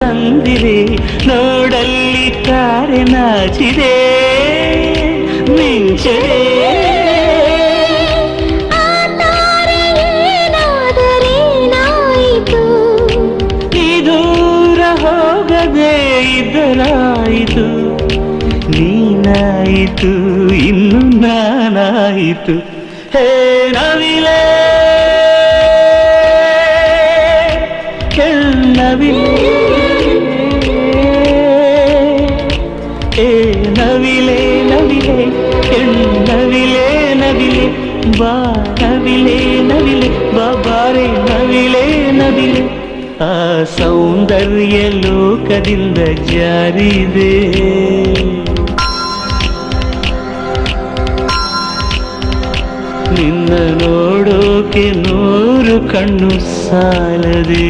ಅಂದಿರೆ ನೋಡಲ್ಲಿ ತಾರೆ ನಾಚಿದೆ ಮಿಂಚದೆ ಈ ದೂರ ಹೋಗದೆ ಇದ್ದರಾಯಿತು ನೀನಾಯಿತು ಇನ್ನು ನಾನಾಯಿತು ಹೇ ನವಿಲೆ ನವಿಲೆ ಏ ನವಿಲೆ ನವಿಲೆ ನವಿಲೆ ನವಿಲೆ ಬಾ ನವಿಲೆ ನವಿಲೆ ಬಾಬಾರೆ ನವಿಲೆ ನವಿಲೆ ಆ ಸೌಂದರ್ಯ ಲೋಕದಿಂದ ಜಾರಿದೆ ನಿನ್ನ ನೋಡೋಕೆ 100 ಕಣ್ಣು ಸಾಲದೆ